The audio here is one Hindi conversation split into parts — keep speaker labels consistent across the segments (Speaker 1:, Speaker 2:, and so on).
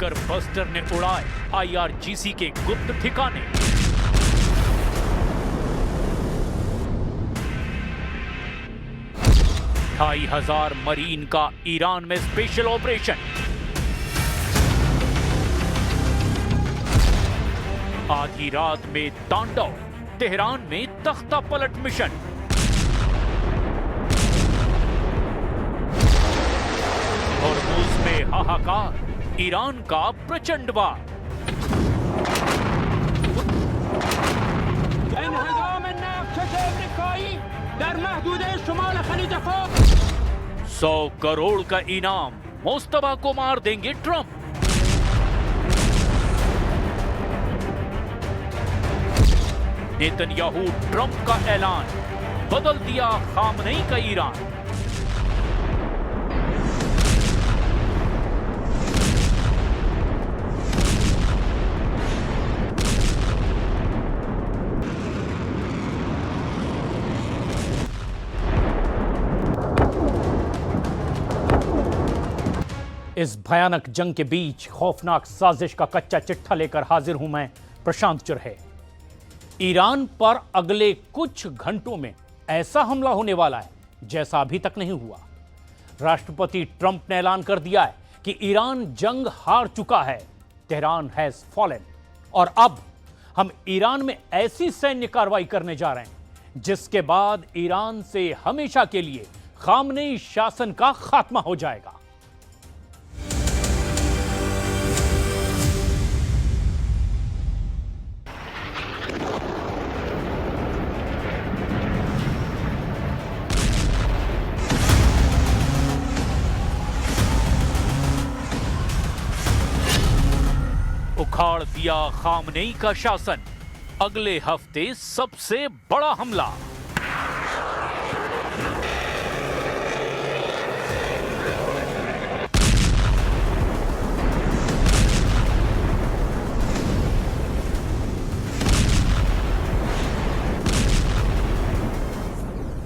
Speaker 1: बंकर बस्टर ने उड़ाए IRGC के गुप्त ठिकाने। ढाई हजार मरीन का ईरान में स्पेशल ऑपरेशन। आधी रात में तांडव, तेहरान में तख्ता पलट मिशन। होर्मुज में हाहाकार, ईरान का प्रचंड वार। $100 करोड़ का इनाम, मुस्तफा को मार देंगे ट्रंप। नेतन्याहू ट्रंप का ऐलान, बदल दिया खामनेई का ईरान।
Speaker 2: इस भयानक जंग के बीच खौफनाक साजिश का कच्चा चिट्ठा लेकर हाजिर हूं मैं, प्रशांत चुरहे। ईरान पर अगले कुछ घंटों में ऐसा हमला होने वाला है जैसा अभी तक नहीं हुआ। राष्ट्रपति ट्रंप ने ऐलान कर दिया है कि ईरान जंग हार चुका है, तेहरान हैज फॉलन। और अब हम ईरान में ऐसी सैन्य कार्रवाई करने जा रहे हैं जिसके बाद ईरान से हमेशा के लिए खामनेई शासन का खात्मा हो जाएगा।
Speaker 1: उखाड़ दिया खामनेई का शासन, अगले हफ्ते सबसे बड़ा हमला।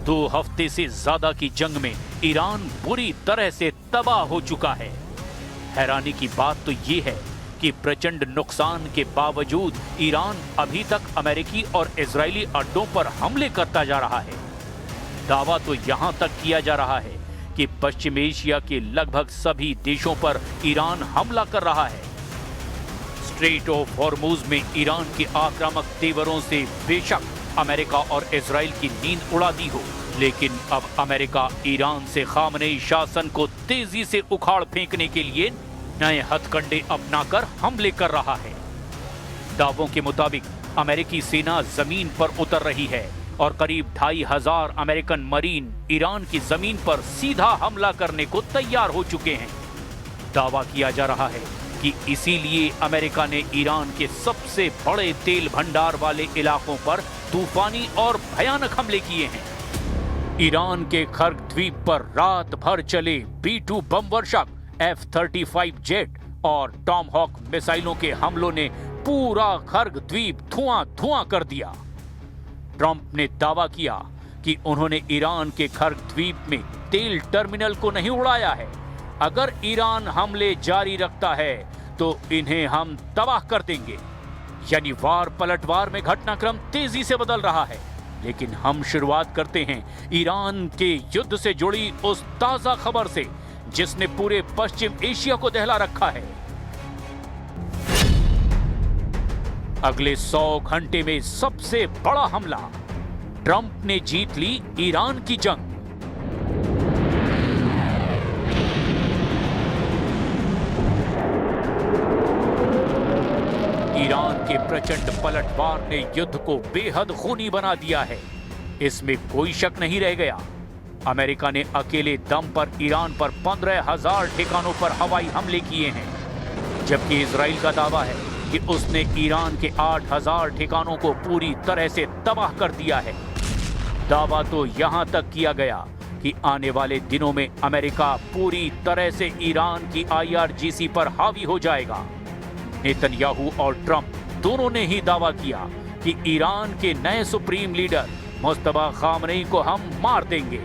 Speaker 1: दो हफ्ते से ज्यादा की जंग में ईरान बुरी तरह से तबाह हो चुका है। हैरानी की बात तो यह है कि प्रचंड नुकसान के बावजूद ईरान अभी तक अमेरिकी और इजरायली अड्डों पर हमले करता जा रहा है। दावा तो यहां तक किया जा रहा है कि पश्चिम एशिया के लगभग सभी देशों पर ईरान हमला कर रहा है। स्ट्रेट ऑफ हॉर्मुज में ईरान के आक्रामक तेवरों से बेशक अमेरिका और इजराइल की नींद उड़ा दी हो, लेकिन अब अमेरिका ईरान से खामनेई शासन को तेजी से उखाड़ फेंकने के लिए नए हथकंडे अपनाकर हमले कर रहा है। दावों के मुताबिक अमेरिकी सेना जमीन पर उतर रही है और करीब 2500 अमेरिकन मरीन ईरान की जमीन पर सीधा हमला करने को तैयार हो चुके हैं। दावा किया जा रहा है कि इसीलिए अमेरिका ने ईरान के सबसे बड़े तेल भंडार वाले इलाकों पर तूफानी और भयानक हमले किए हैं। ईरान के खर्ग द्वीप पर रात भर चले B-2 बम वर्षक, F-35 जेट और टॉमहॉक मिसाइलों के हमलों ने पूरा खर्ग द्वीप धुआं धुआं कर दिया। ट्रंप ने दावा किया कि उन्होंने ईरान के खर्ग द्वीप में तेल टर्मिनल को नहीं उड़ाया है। अगर ईरान हमले जारी रखता है तो इन्हें हम तबाह कर देंगे। यानी वार पलटवार में घटनाक्रम तेजी से बदल रहा है। लेकिन हम शुरुआत करते हैं ईरान के युद्ध से जुड़ी उस ताजा खबर से जिसने पूरे पश्चिम एशिया को दहला रखा है। अगले 100 घंटे में सबसे बड़ा हमला, ट्रंप ने जीत ली ईरान की जंग। ईरान के प्रचंड पलटवार ने युद्ध को बेहद खूनी बना दिया है, इसमें कोई शक नहीं रह गया। अमेरिका ने अकेले दम पर ईरान पर 15,000 ठिकानों पर हवाई हमले किए हैं, जबकि इजराइल का दावा है कि उसने ईरान के 8,000 ठिकानों को पूरी तरह से तबाह कर दिया है। दावा तो यहां तक किया गया कि आने वाले दिनों में अमेरिका पूरी तरह से ईरान की IRGC पर हावी हो जाएगा। नेतन्याहू और ट्रंप दोनों ने ही दावा किया कि ईरान के नए सुप्रीम लीडर मुस्तफा खामनेई को हम मार देंगे।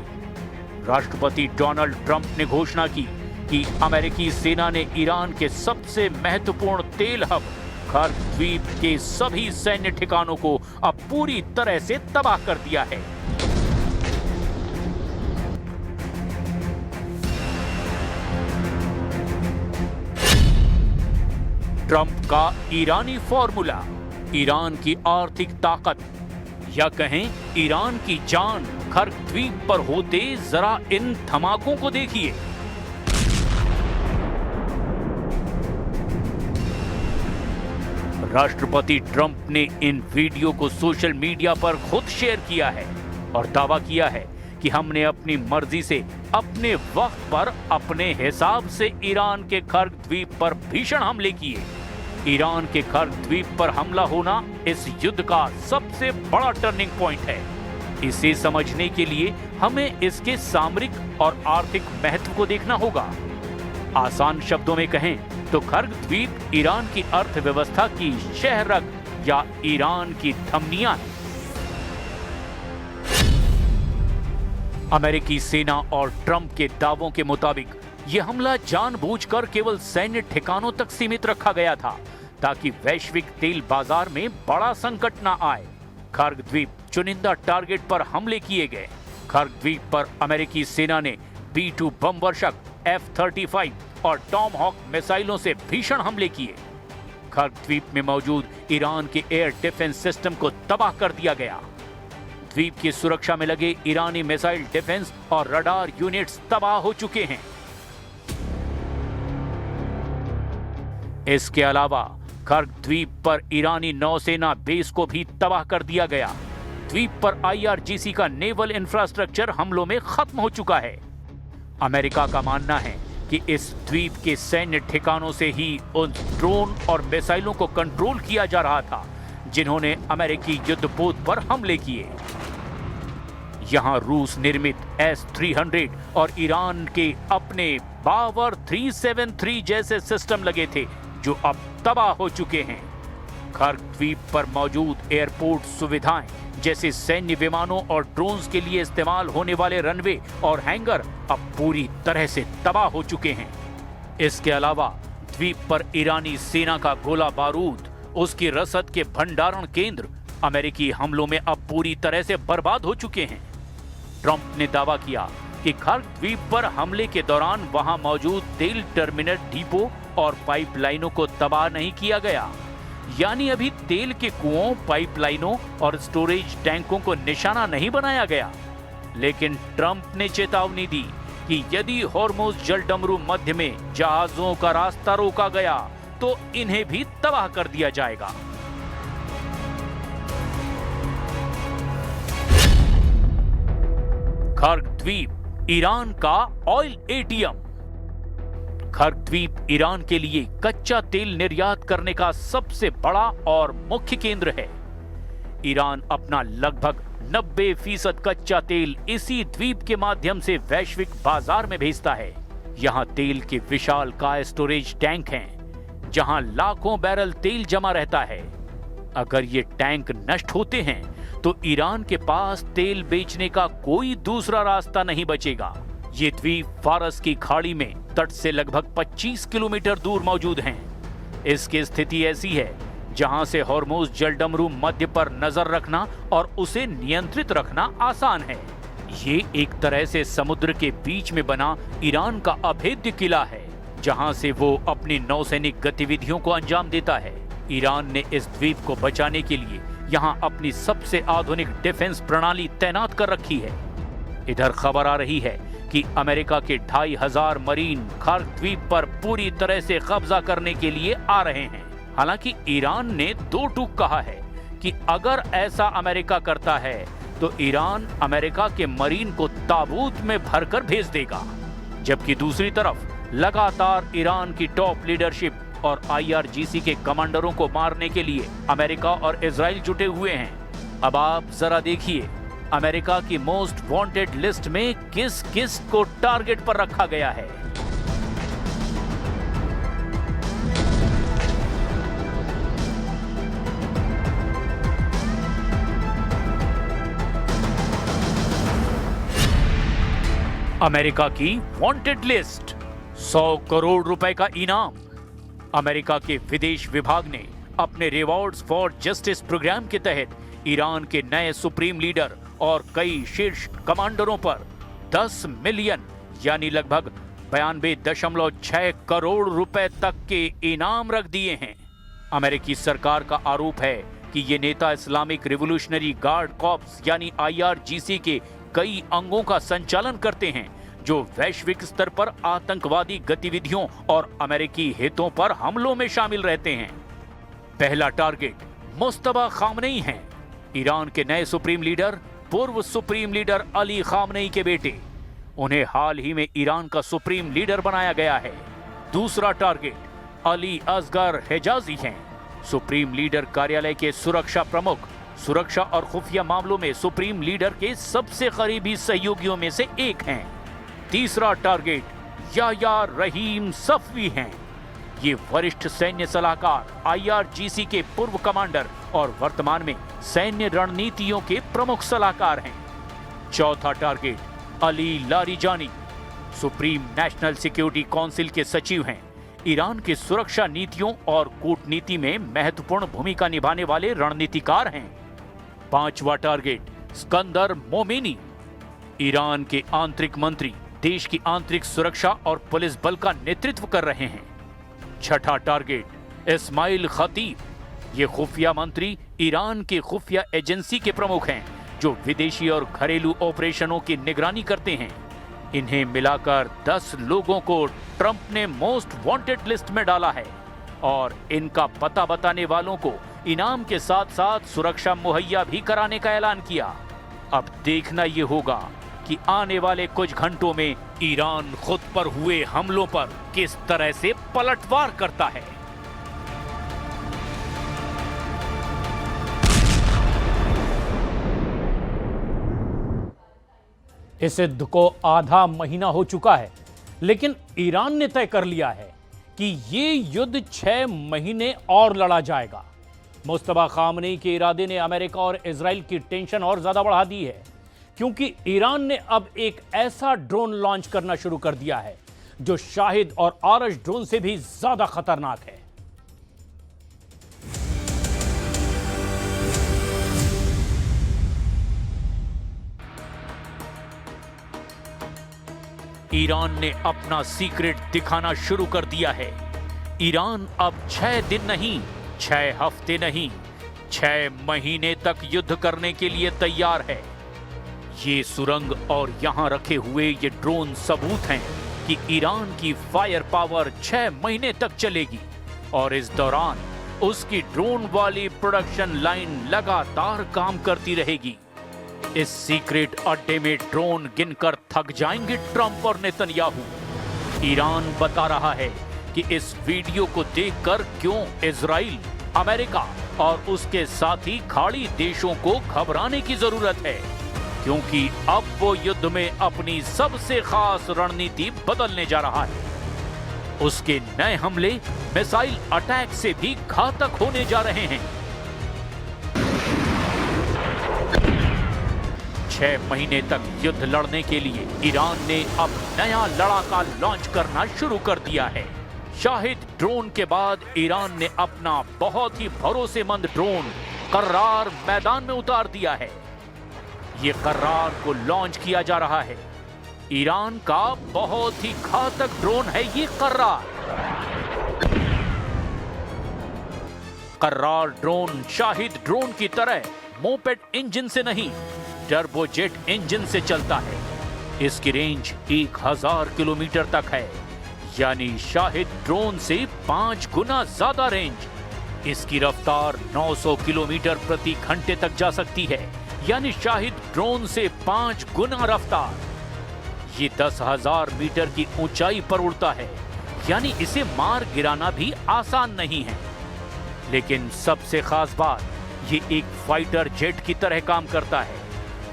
Speaker 1: राष्ट्रपति डोनाल्ड ट्रंप ने घोषणा की कि अमेरिकी सेना ने ईरान के सबसे महत्वपूर्ण तेल हब खर्क द्वीप के सभी सैन्य ठिकानों को अब पूरी तरह से तबाह कर दिया है। ट्रंप का ईरानी फॉर्मूला, ईरान की आर्थिक ताकत या कहें ईरान की जान खर्क द्वीप पर होते जरा इन धमाकों को देखिए। राष्ट्रपति ट्रंप ने इन वीडियो को सोशल मीडिया पर खुद शेयर किया है और दावा किया है कि हमने अपनी मर्जी से अपने वक्त पर अपने हिसाब से ईरान के खर्क द्वीप पर भीषण हमले किए। ईरान के खर्क द्वीप पर हमला होना इस युद्ध का सबसे बड़ा टर्निंग पॉइंट है। इसे समझने के लिए हमें इसके सामरिक और आर्थिक महत्व को देखना होगा। आसान शब्दों में कहें तो खर्क द्वीप ईरान की अर्थव्यवस्था की शहरग या ईरान की धमनियां है। अमेरिकी सेना और ट्रंप के दावों के मुताबिक यह हमला जानबूझकर केवल सैन्य ठिकानों तक सीमित रखा गया था ताकि वैश्विक तेल बाजार में बड़ा संकट न आए। खर्क द्वीप चुनिंदा टारगेट पर हमले किए गए। खर्क द्वीप पर अमेरिकी सेना ने B-2 बम वर्षक F-35 और टॉम हॉक मिसाइलों से भीषण हमले किए। खर्क द्वीप में मौजूद ईरान के एयर डिफेंस सिस्टम को तबाह कर दिया गया। द्वीप की सुरक्षा में लगे ईरानी मिसाइल डिफेंस और रडार यूनिट्स तबाह हो चुके हैं। इसके अलावा खर्क द्वीप पर ईरानी नौसेना बेस को भी तबाह कर दिया गया। द्वीप पर IRGC का नेवल इंफ्रास्ट्रक्चर हमलों में खत्म हो चुका है। अमेरिका का मानना है कि इस द्वीप के सैन्य ठिकानों से ही उन ड्रोन और मिसाइलों को कंट्रोल किया जा रहा था जिन्होंने अमेरिकी युद्धपोत पर हमले किए। यहां रूस निर्मित S-300 और ईरान के अपने बावर 373 जैसे सिस्टम लगे थे जो अब तबाह हो चुके हैं। खर्क द्वीप पर मौजूद एयरपोर्ट सुविधाएं जैसे सैन्य विमानों और ड्रोन्स के लिए इस्तेमाल होने वाले रनवे और हैंगर अब पूरी तरह से तबाह हो चुके हैं। इसके अलावा द्वीप पर ईरानी सेना का गोला बारूद, उसकी रसद के भंडारण केंद्र अमेरिकी हमलों में अब पूरी तरह से बर्बाद हो चुके हैं। ट्रंप ने दावा किया कि खर्क द्वीप पर हमले के दौरान वहां मौजूद तेल टर्मिनल डिपो और पाइपलाइनों को तबाह नहीं किया गया, यानी अभी तेल के कुओं, पाइपलाइनों और स्टोरेज टैंकों को निशाना नहीं बनाया गया। लेकिन ट्रंप ने चेतावनी दी कि यदि हॉर्मुज़ जलडमरू मध्य में जहाजों का रास्ता रोका गया तो इन्हें भी तबाह कर दिया जाएगा। खर्क द्वीप ईरान का ऑयल एटीएम। खर्क द्वीप ईरान के लिए कच्चा तेल निर्यात करने का सबसे बड़ा और मुख्य केंद्र है। ईरान अपना लगभग 90% कच्चा तेल इसी द्वीप के माध्यम से वैश्विक बाजार में भेजता है। यहाँ तेल के विशालकाय स्टोरेज टैंक हैं, जहां लाखों बैरल तेल जमा रहता है। अगर ये टैंक नष्ट होते हैं तो ईरान के पास तेल बेचने का कोई दूसरा रास्ता नहीं बचेगा। ये द्वीप फारस की खाड़ी में तट से लगभग 25 किलोमीटर दूर मौजूद हैं। इसकी स्थिति ऐसी है जहां से हॉर्मुज़ जलडमरू मध्य पर नजर रखना और उसे नियंत्रित रखना आसान है। ये एक तरह से समुद्र के बीच में बना ईरान का अभेद्य किला है, जहां से वो अपनी नौसैनिक गतिविधियों को अंजाम देता है। ईरान ने इस द्वीप को बचाने के लिए यहाँ अपनी सबसे आधुनिक डिफेंस प्रणाली तैनात कर रखी है। इधर खबर आ रही है कि अमेरिका के 2500 मरीन खर्क द्वीप पर पूरी तरह से कब्जा करने के लिए आ रहे हैं। हालांकि ईरान ने दो टूक कहा है कि अगर ऐसा अमेरिका करता है तो ईरान अमेरिका के मरीन को ताबूत में भरकर भेज देगा, जबकि दूसरी तरफ लगातार ईरान की टॉप लीडरशिप और IRGC के कमांडरों को मारने के लिए अमेरिका और इजराइल जुटे हुए हैं। अब आप जरा देखिए अमेरिका की मोस्ट वांटेड लिस्ट में किस किस को टारगेट पर रखा गया है। अमेरिका की वांटेड लिस्ट। 100 करोड़ रुपए का इनाम। अमेरिका के विदेश विभाग ने अपने रिवॉर्ड्स फॉर जस्टिस प्रोग्राम के तहत ईरान के नए सुप्रीम लीडर और कई शीर्ष कमांडरों पर 10 मिलियन यानी लगभग 92.6 करोड़ रुपए तक के इनाम रख दिए हैं। अमेरिकी सरकार का आरोप है कि ये नेता इस्लामिक रिवॉल्यूशनरी गार्ड कॉर्प्स यानी IRGC के कई अंगों का संचालन करते हैं जो वैश्विक स्तर पर आतंकवादी गतिविधियों और अमेरिकी हितों पर हमलों में शामिल रहते हैं। पहला टारगेट मुस्तफा खामनेई हैं, ईरान के नए सुप्रीम लीडर, पूर्व सुप्रीम लीडर अली खामनेई के बेटे। उन्हें हाल ही में ईरान का सुप्रीम लीडर बनाया गया है। दूसरा टारगेट अली असगर हिजाजी हैं, सुप्रीम लीडर कार्यालय के सुरक्षा प्रमुख, सुरक्षा और खुफिया मामलों में सुप्रीम लीडर के सबसे करीबी सहयोगियों में से एक हैं। तीसरा टारगेट याया रहीम सफवी हैं, ये वरिष्ठ सैन्य सलाहकार, IRGC के पूर्व कमांडर और वर्तमान में सैन्य रणनीतियों के प्रमुख सलाहकार हैं। चौथा target Ali Larijani, supreme national security council के सचिव हैं, ईरान की सुरक्षा नीतियों और कूटनीति में महत्वपूर्ण भूमिका निभाने वाले रणनीतिकार हैं। पांचवा टारगेट स्कंदर मोमिनी, ईरान के आंतरिक मंत्री, देश की आंतरिक सुरक्षा और पुलिस बल का नेतृत्व कर रहे हैं। छठा टारगेट इस्माइल खतीब, ये खुफिया मंत्री ईरान के खुफिया एजेंसी के प्रमुख हैं जो विदेशी और घरेलू ऑपरेशनों की निगरानी करते हैं। इन्हें मिलाकर 10 लोगों को ट्रंप ने मोस्ट वांटेड लिस्ट में डाला है और इनका पता बताने वालों को इनाम के साथ साथ सुरक्षा मुहैया भी कराने का ऐलान किया। अब देखना यह होगा कि आने वाले कुछ घंटों में ईरान खुद पर हुए हमलों पर किस तरह से पलटवार करता है।
Speaker 2: इस युद्ध को आधा महीना हो चुका है, लेकिन ईरान ने तय कर लिया है कि ये युद्ध 6 महीने और लड़ा जाएगा। मुस्तफा खामनेई के इरादे ने अमेरिका और इजराइल की टेंशन और ज्यादा बढ़ा दी है, क्योंकि ईरान ने अब एक ऐसा ड्रोन लॉन्च करना शुरू कर दिया है जो शाहिद और आरश ड्रोन से भी ज्यादा खतरनाक है।
Speaker 1: ईरान ने अपना सीक्रेट दिखाना शुरू कर दिया है। ईरान अब 6 दिन नहीं, 6 हफ्ते नहीं, 6 महीने तक युद्ध करने के लिए तैयार है। ये सुरंग और यहां रखे हुए ये ड्रोन सबूत हैं कि ईरान की फायर पावर 6 महीने तक चलेगी और इस दौरान उसकी ड्रोन वाली प्रोडक्शन लाइन लगातार काम करती रहेगी। इस सीक्रेट अड्डे में ड्रोन गिनकर थक जाएंगे ट्रंप और नेतन्याहू। ईरान बता रहा है कि इस वीडियो को देखकर क्यों इजराइल, अमेरिका और उसके साथी खाड़ी देशों को घबराने की जरूरत है, क्योंकि अब वो युद्ध में अपनी सबसे खास रणनीति बदलने जा रहा है। उसके नए हमले मिसाइल अटैक से भी घातक होने जा रहे हैं। 6 महीने तक युद्ध लड़ने के लिए ईरान ने अब नया लड़ाका लॉन्च करना शुरू कर दिया है। शाहिद ड्रोन के बाद ईरान ने अपना बहुत ही भरोसेमंद ड्रोन कर्रार मैदान में उतार दिया है। ये कर्रार को लॉन्च किया जा रहा है। ईरान का बहुत ही घातक ड्रोन है ये कर्रार। कर्रार ड्रोन शाहिद ड्रोन की तरह मोपेड इंजन से नहीं, टर्बोजेट इंजन से चलता है। इसकी रेंज 1000 किलोमीटर तक है, यानी शाहिद ड्रोन से 5 गुना ज्यादा रेंज। इसकी रफ्तार 900 किलोमीटर प्रति घंटे तक जा सकती है, यानी शाहिद ड्रोन से 5 गुना रफ्तार। ये 10,000 मीटर की ऊंचाई पर उड़ता है, यानी इसे मार गिराना भी आसान नहीं है। लेकिन सबसे खास बात, ये एक फाइटर जेट की तरह काम करता है,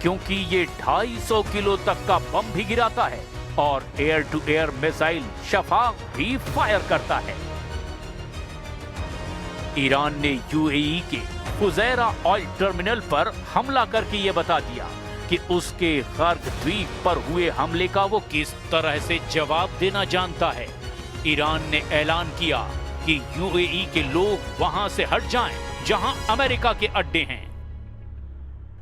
Speaker 1: क्योंकि ये 250 किलो तक का बम भी गिराता है और एयर टू एयर मिसाइल शफाक भी फायर करता है। ईरान ने यूएई के फुजैरा ऑयल टर्मिनल पर हमला करके ये बता दिया कि उसके गर्ग द्वीप पर हुए हमले का वो किस तरह से जवाब देना जानता है। ईरान ने ऐलान किया कि यूएई के लोग वहां से हट जाएं, जहां अमेरिका के अड्डे हैं।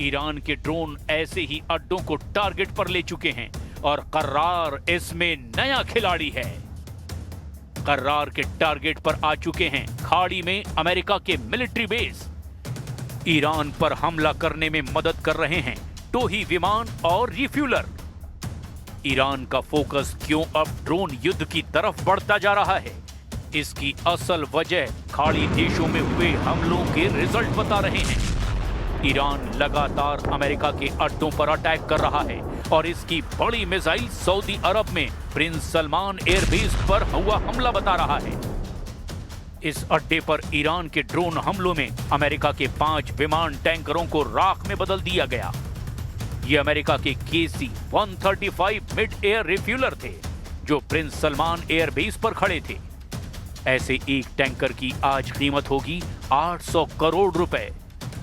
Speaker 1: ईरान के ड्रोन ऐसे ही अड्डों को टारगेट पर ले चुके हैं और कर्रार इसमें नया खिलाड़ी है। कर्रार के टारगेट पर आ चुके हैं खाड़ी में अमेरिका के मिलिट्री बेस। ईरान पर हमला करने में मदद कर रहे हैं टोही विमान और रिफ्यूलर। ईरान का फोकस क्यों अब ड्रोन युद्ध की तरफ बढ़ता जा रहा है? इसकी असल वजह खाड़ी देशों में हुए हमलों के रिजल्ट बता रहे हैं। ईरान लगातार अमेरिका के अड्डों पर अटैक कर रहा है और इसकी बड़ी मिसाइल सऊदी अरब में प्रिंस सलमान एयरबेस पर हुआ हमला बता रहा है। इस अड्डे पर ईरान के ड्रोन हमलों में अमेरिका के 5 विमान टैंकरों को राख में बदल दिया गया। ये अमेरिका के KC-135 मिड एयर रिफ्यूलर थे जो प्रिंस सलमान एयरबेस पर खड़े थे। ऐसे एक टैंकर की आज कीमत होगी 800 करोड़ रुपए।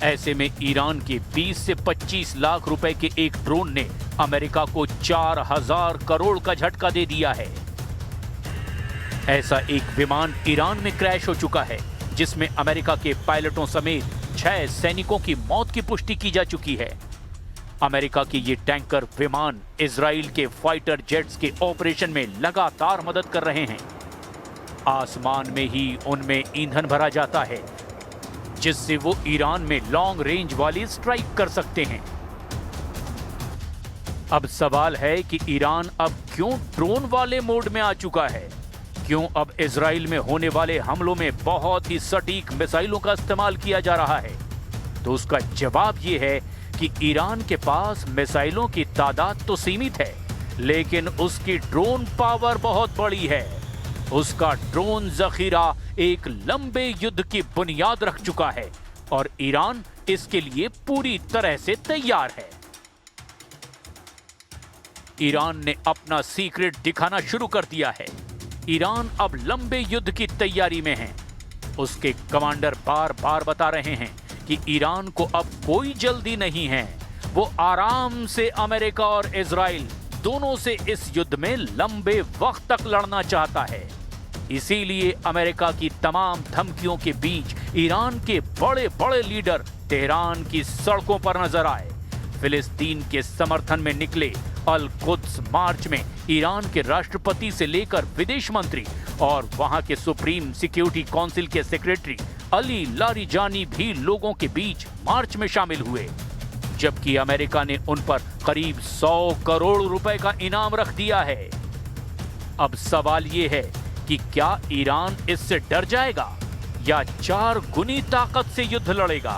Speaker 1: ऐसे में ईरान के 20 से 25 लाख रुपए के एक ड्रोन ने अमेरिका को 4000 करोड़ का झटका दे दिया है। ऐसा एक विमान ईरान में क्रैश हो चुका है जिसमें अमेरिका के पायलटों समेत 6 सैनिकों की मौत की पुष्टि की जा चुकी है। अमेरिका के ये टैंकर विमान इजराइल के फाइटर जेट्स के ऑपरेशन में लगातार मदद कर रहे हैं। आसमान में ही उनमें ईंधन भरा जाता है जिससे वो ईरान में लॉन्ग रेंज वाली स्ट्राइक कर सकते हैं। अब सवाल है कि ईरान अब क्यों ड्रोन वाले मोड में आ चुका है? क्यों अब इजराइल में होने वाले हमलों में बहुत ही सटीक मिसाइलों का इस्तेमाल किया जा रहा है? तो उसका जवाब ये है कि ईरान के पास मिसाइलों की तादाद तो सीमित है, लेकिन उसकी ड्रोन पावर बहुत बड़ी है। उसका ड्रोन जखीरा एक लंबे युद्ध की बुनियाद रख चुका है और ईरान इसके लिए पूरी तरह से तैयार है। ईरान ने अपना सीक्रेट दिखाना शुरू कर दिया है। ईरान अब लंबे युद्ध की तैयारी में है। उसके कमांडर बार बार बता रहे हैं कि ईरान को अब कोई जल्दी नहीं है। वो आराम से अमेरिका और इजराइल दोनों से इस युद्ध में लंबे वक्त तक लड़ना चाहता है। इसीलिए अमेरिका की तमाम धमकियों के बीच ईरान के बड़े बड़े लीडर तेहरान की सड़कों पर नजर आए। फिलिस्तीन के समर्थन में निकले अल कुद्स मार्च में ईरान के राष्ट्रपति से लेकर विदेश मंत्री और वहां के सुप्रीम सिक्योरिटी काउंसिल के सेक्रेटरी अली लारिजानी भी लोगों के बीच मार्च में शामिल हुए, जबकि अमेरिका ने उन पर करीब 100 करोड़ रुपए का इनाम रख दिया है। अब सवाल ये है कि क्या ईरान इससे डर जाएगा या 4 गुनी ताकत से युद्ध लड़ेगा?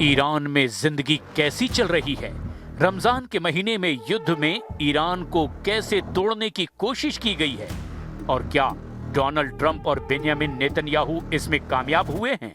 Speaker 1: ईरान में जिंदगी कैसी चल रही है? रमजान के महीने में युद्ध में ईरान को कैसे तोड़ने की कोशिश की गई है? और क्या डोनाल्ड ट्रंप और बेंजामिन नेतन्याहू इसमें कामयाब हुए हैं?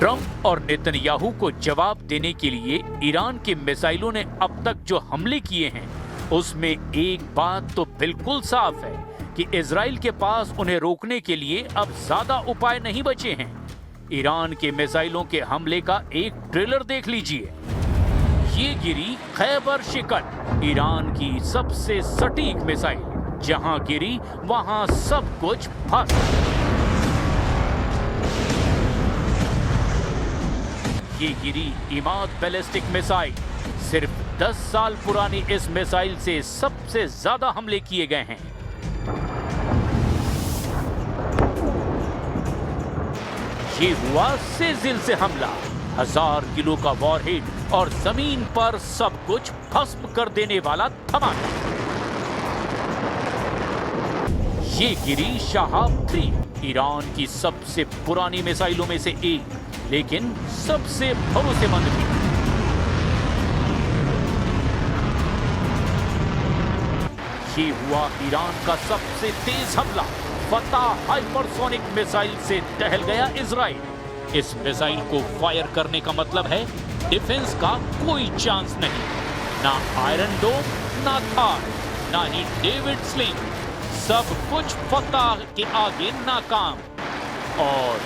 Speaker 1: ट्रंप और नेतन्याहू को जवाब देने के लिए ईरान के मिसाइलों ने अब तक जो हमले किए हैं उसमें एक बात तो बिल्कुल साफ है कि इजराइल के पास उन्हें रोकने के लिए अब ज्यादा उपाय नहीं बचे हैं। ईरान के मिसाइलों के हमले का एक ट्रेलर देख लीजिए। ये गिरी खैबर शिकन, ईरान की सबसे सटीक मिसाइल। जहां गिरी वहां सब कुछ फंस। ये गिरी इमाद बैलिस्टिक मिसाइल। सिर्फ 10 साल पुरानी इस मिसाइल से सबसे ज्यादा हमले किए गए हैं। ये हुआ सेजिल से हमला। 1000 किलो का वॉरहेड और जमीन पर सब कुछ भस्म कर देने वाला धमाका। ये गिरी शहाब 3, ईरान की सबसे पुरानी मिसाइलों में से एक, लेकिन सबसे भरोसेमंद भी। ये हुआ ईरान का सबसे तेज हमला। फतह हाइपरसोनिक मिसाइल से टहल गया इजराइल। इस मिसाइल को फायर करने का मतलब है डिफेंस का कोई चांस नहीं। ना आयरन डोम, ना थार, ना ही डेविड स्लिंग, सब कुछ फतह के आगे नाकाम। और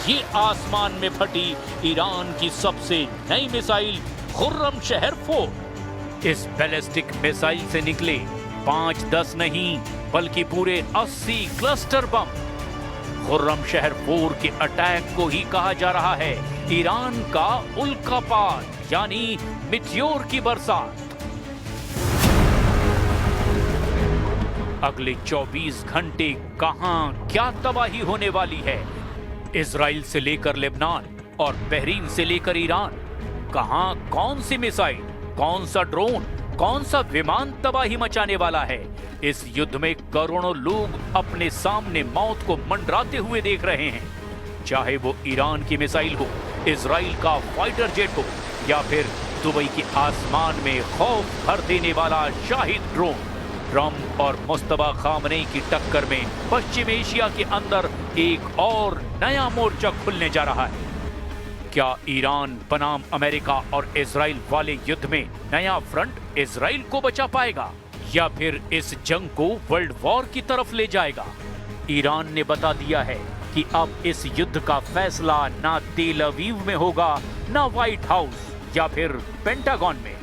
Speaker 1: ये आसमान में फटी ईरान की सबसे नई मिसाइल खुर्रम शहर 4। इस बैलिस्टिक मिसाइल से निकले 5-10 नहीं बल्कि पूरे 80 क्लस्टर बम। खुर्रम शहर 4 के अटैक को ही कहा जा रहा है ईरान का उल्कापात, यानी मिटियोर की बरसात। अगले 24 घंटे कहां क्या तबाही होने वाली है? इजराइल से लेकर लेबनान और बहरीन से लेकर ईरान, कहां कौन सी मिसाइल, कौन सा ड्रोन, कौन सा विमान तबाही मचाने वाला है? इस युद्ध में करोड़ों लोग अपने सामने मौत को मंडराते हुए देख रहे हैं। चाहे वो ईरान की मिसाइल हो, इजराइल का फाइटर जेट हो, या फिर दुबई के आसमान में खौफ भर देने वाला शाहिद ड्रोन। ट्रंप और मुस्तफा खामनेई की टक्कर में पश्चिम एशिया के अंदर एक और नया मोर्चा खुलने जा रहा है। क्या ईरान बनाम अमेरिका और इजराइल वाले युद्ध में नया फ्रंट इजराइल को बचा पाएगा, या फिर इस जंग को वर्ल्ड वॉर की तरफ ले जाएगा? ईरान ने बता दिया है कि अब इस युद्ध का फैसला ना तेल अवीव में होगा, ना व्हाइट हाउस या फिर पेंटागन में।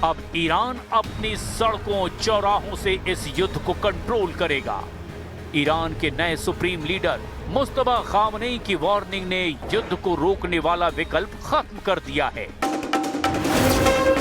Speaker 1: अब ईरान अपनी सड़कों चौराहों से इस युद्ध को कंट्रोल करेगा। ईरान के नए सुप्रीम लीडर मुस्तफा खामनेई की वार्निंग ने युद्ध को रोकने वाला विकल्प खत्म कर दिया है।